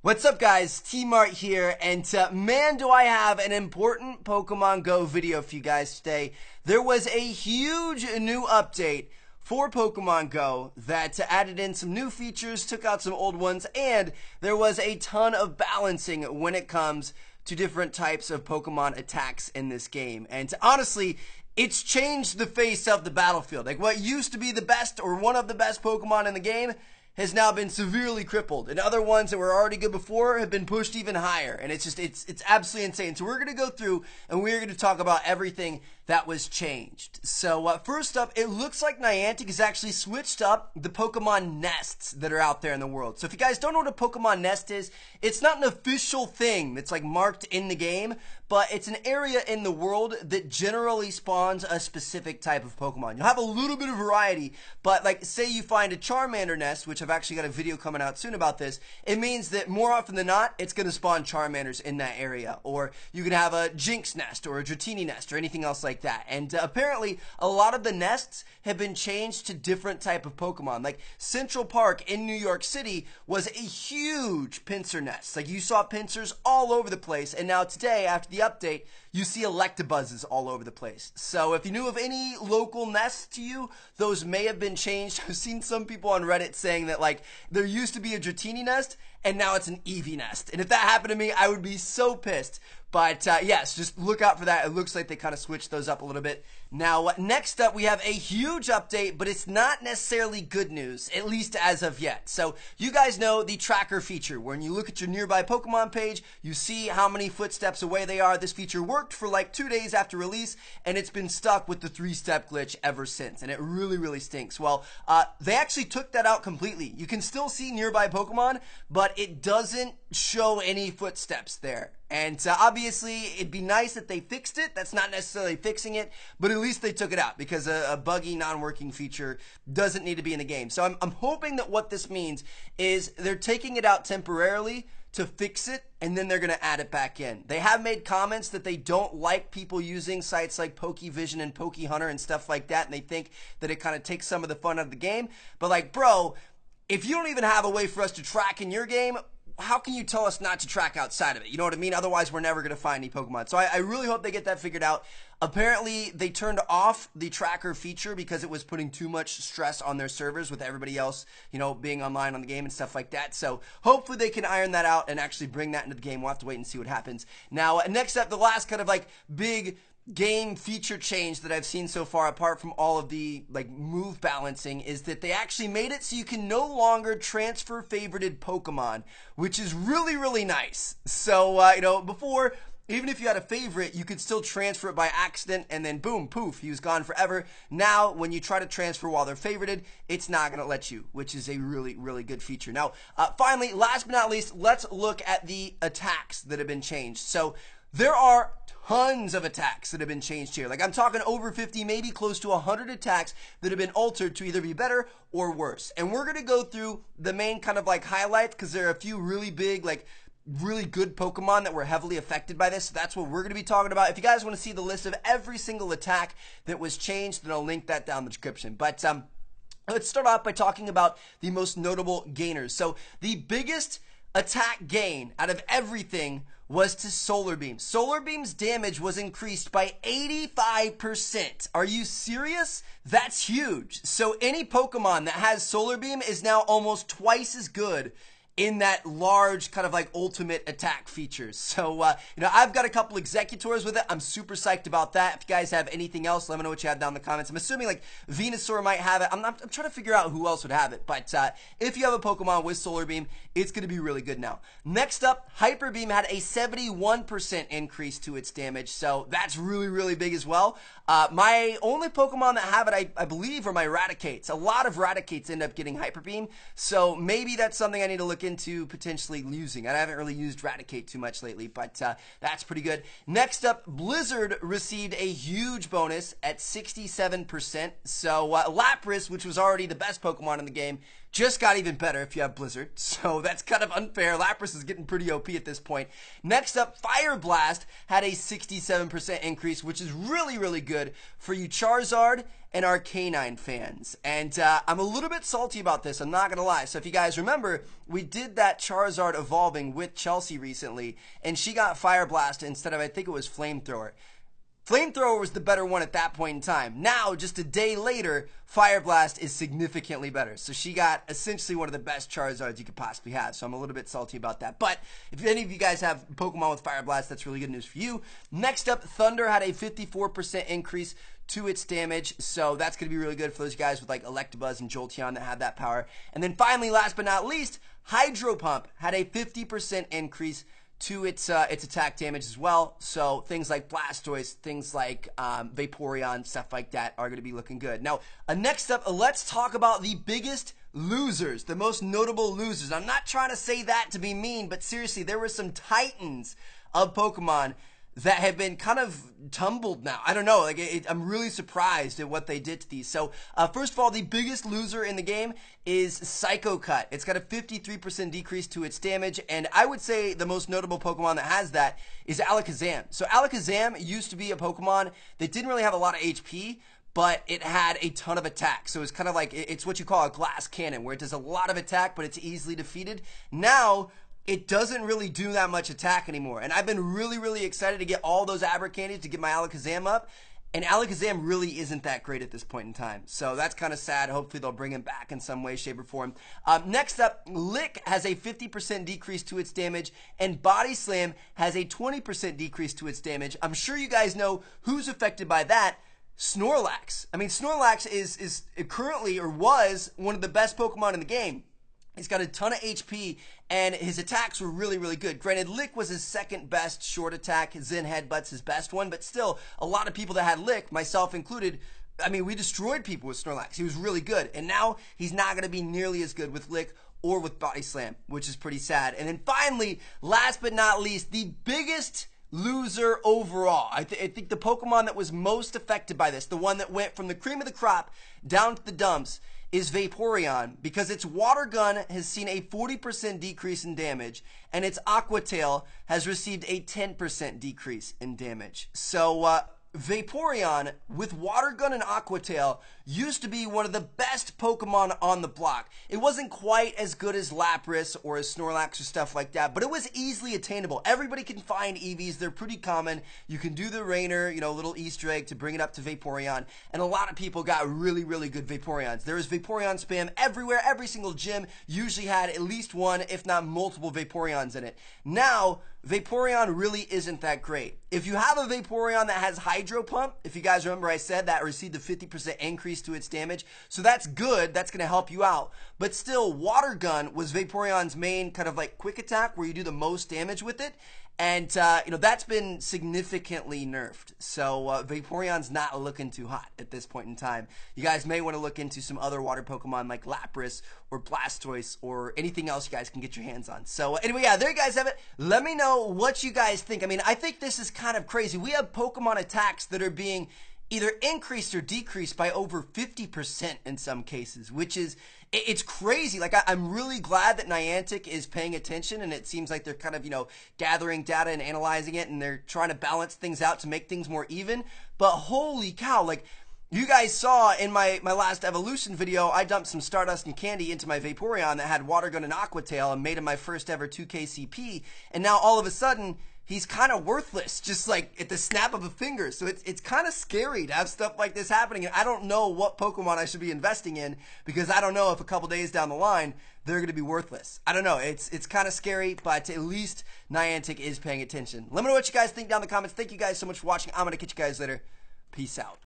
What's up guys, T-Mart here, and man do I have an important Pokemon Go video for you guys today. There was a huge new update for Pokemon Go that added in some new features, took out some old ones, and there was a ton of balancing when it comes to different types of Pokemon attacks in this game. And honestly, it's changed the face of the battlefield. Like what used to be the best or one of the best Pokemon in the game has now been severely crippled, and other ones that were already good before have been pushed even higher, and it's absolutely insane. So we're going to go through and we're going to talk about everything that was changed. So first up, it looks like Niantic has actually switched up the Pokemon nests that are out there in the world. So if you guys don't know what a Pokemon nest is, it's not an official thing that's like marked in the game, but it's an area in the world that generally spawns a specific type of Pokemon. You'll have a little bit of variety, but like say you find a Charmander nest, which I've actually got a video coming out soon about this, it means that more often than not, it's going to spawn Charmanders in that area. Or you can have a Jinx nest or a Dratini nest or anything else like that. And apparently, a lot of the nests have been changed to different type of Pokemon. Like Central Park in New York City was a huge pincer nest. Like you saw pincers all over the place, and now today, after the update, you see Electabuzzes all over the place. So if you knew of any local nests to you, those may have been changed. I've seen some people on Reddit saying that like there used to be a Dratini nest and now it's an Eevee nest. And if that happened to me, I would be so pissed. But yes, just look out for that. It looks like they kind of switched those up a little bit. Now, next up, we have a huge update, but it's not necessarily good news, at least as of yet. So you guys know the tracker feature. When you look at your nearby Pokemon page, you see how many footsteps away they are. This feature worked for like 2 days after release, and it's been stuck with the 3-step glitch ever since, and it really, really stinks. Well, they actually took that out completely. You can still see nearby Pokemon, but it doesn't show any footsteps there. And obviously, it'd be nice if they fixed it. That's not necessarily fixing it, but at least they took it out because a buggy, non-working feature doesn't need to be in the game. So I'm hoping that what this means is they're taking it out temporarily to fix it, and then they're going to add it back in. They have made comments that they don't like people using sites like Pokevision and Pokehunter and stuff like that, and they think that it kind of takes some of the fun out of the game. But like, bro, if you don't even have a way for us to track in your game, how can you tell us not to track outside of it? You know what I mean? Otherwise, we're never going to find any Pokemon. So I really hope they get that figured out. Apparently, they turned off the tracker feature because it was putting too much stress on their servers with everybody else, you know, being online on the game and stuff like that. So hopefully they can iron that out and actually bring that into the game. We'll have to wait and see what happens. Now, next up, the last kind of like big game feature change that I've seen so far, apart from all of the like move balancing, is that they actually made it so you can no longer transfer favorited Pokemon, which is really, really nice. So, you know, before, even if you had a favorite, you could still transfer it by accident and then boom, poof, he was gone forever. Now, when you try to transfer while they're favorited, it's not going to let you, which is a really, really good feature. Now, finally, last but not least, let's look at the attacks that have been changed. So, there are tons of attacks that have been changed here. Like I'm talking over 50, maybe close to 100 attacks that have been altered to either be better or worse. And we're going to go through the main kind of like highlights because there are a few really big, like really good Pokemon that were heavily affected by this. So that's what we're going to be talking about. If you guys want to see the list of every single attack that was changed, then I'll link that down in the description. But let's start off by talking about the most notable gainers. So the biggest attack gain out of everything was to Solar Beam. Solar Beam's damage was increased by 85%. Are you serious? That's huge. So any Pokemon that has Solar Beam is now almost twice as good in that large kind of like ultimate attack features. So, you know, I've got a couple Executors with it. I'm super psyched about that. If you guys have anything else, let me know what you have down in the comments. I'm assuming like Venusaur might have it. I'm trying to figure out who else would have it. But if you have a Pokemon with Solar Beam, it's going to be really good now. Next up, Hyper Beam had a 71% increase to its damage. So that's really, really big as well. My only Pokemon that have it, I believe, are my Raticates. A lot of Raticates end up getting Hyper Beam. So maybe that's something I need to look into potentially using. I haven't really used Raticate too much lately, but that's pretty good. Next up, Blizzard received a huge bonus at 67%. So Lapras, which was already the best Pokemon in the game, just got even better if you have Blizzard, so that's kind of unfair. Lapras is getting pretty OP at this point. Next up, Fire Blast had a 67% increase, which is really, really good for you Charizard and Arcanine fans. And I'm a little bit salty about this, I'm not going to lie. So if you guys remember, we did that Charizard evolving with Chelsea recently, and she got Fire Blast instead of, I think it was Flamethrower. Flamethrower was the better one at that point in time. Now, just a day later, Fire Blast is significantly better. So she got essentially one of the best Charizards you could possibly have. So I'm a little bit salty about that. But if any of you guys have Pokemon with Fire Blast, that's really good news for you. Next up, Thunder had a 54% increase to its damage. So that's going to be really good for those guys with like Electabuzz and Jolteon that have that power. And then finally, last but not least, Hydro Pump had a 50% increase to its attack damage as well. So things like Blastoise, things like Vaporeon, stuff like that are going to be looking good. Now, next up, let's talk about the biggest losers, the most notable losers. I'm not trying to say that to be mean, but seriously, there were some titans of Pokemon that have been kind of tumbled now. I don't know, like I'm really surprised at what they did to these. So first of all, the biggest loser in the game is Psycho Cut. It's got a 53% decrease to its damage, and I would say the most notable Pokemon that has that is Alakazam. So Alakazam used to be a Pokemon that didn't really have a lot of HP, but it had a ton of attack. So it's kind of like, it's what you call a glass cannon, where it does a lot of attack, but it's easily defeated. Now, it doesn't really do that much attack anymore. And I've been really, really excited to get all those Abra candies to get my Alakazam up. And Alakazam really isn't that great at this point in time. So that's kind of sad. Hopefully they'll bring him back in some way, shape, or form. Next up, Lick has a 50% decrease to its damage. And Body Slam has a 20% decrease to its damage. I'm sure you guys know who's affected by that. Snorlax. I mean, Snorlax is currently, or was, one of the best Pokemon in the game. He's got a ton of HP, and his attacks were really, really good. Granted, Lick was his second best short attack. Zen Headbutt's his best one, but still, a lot of people that had Lick, myself included, I mean, we destroyed people with Snorlax. He was really good, and now he's not going to be nearly as good with Lick or with Body Slam, which is pretty sad. And then finally, last but not least, the biggest loser overall. I think the Pokemon that was most affected by this, the one that went from the cream of the crop down to the dumps, is Vaporeon, because its Water Gun has seen a 40% decrease in damage, and its Aqua Tail has received a 10% decrease in damage. So, Vaporeon, with Water Gun and Aqua Tail, used to be one of the best Pokemon on the block. It wasn't quite as good as Lapras or as Snorlax or stuff like that, but it was easily attainable. Everybody can find EVs. They're pretty common. You can do the Rainer, little Easter egg to bring it up to Vaporeon, and a lot of people got really, really good Vaporeons. There was Vaporeon spam everywhere. Every single gym usually had at least one, if not multiple Vaporeons in it. Now, Vaporeon really isn't that great. If you have a Vaporeon that has Hydro Pump, if you guys remember I said that received a 50% increase to its damage, so that's good, that's going to help you out. But still, Water Gun was Vaporeon's main kind of like quick attack where you do the most damage with it. And, that's been significantly nerfed. So, Vaporeon's not looking too hot at this point in time. You guys may want to look into some other water Pokemon like Lapras or Blastoise or anything else you guys can get your hands on. So, anyway, yeah, there you guys have it. Let me know what you guys think. I mean, I think this is kind of crazy. We have Pokemon attacks that are being either increased or decreased by over 50% in some cases, which is, it's crazy. Like, I'm really glad that Niantic is paying attention, and it seems like they're kind of, gathering data and analyzing it, and they're trying to balance things out to make things more even. But holy cow, like, you guys saw in my last evolution video, I dumped some Stardust and Candy into my Vaporeon that had Water Gun and Aqua Tail and made him my first ever 2K CP, and now all of a sudden, he's kind of worthless, just like at the snap of a finger. So it's kind of scary to have stuff like this happening. And I don't know what Pokemon I should be investing in, because I don't know if a couple days down the line, they're going to be worthless. I don't know. It's kind of scary, but at least Niantic is paying attention. Let me know what you guys think down in the comments. Thank you guys so much for watching. I'm going to catch you guys later. Peace out.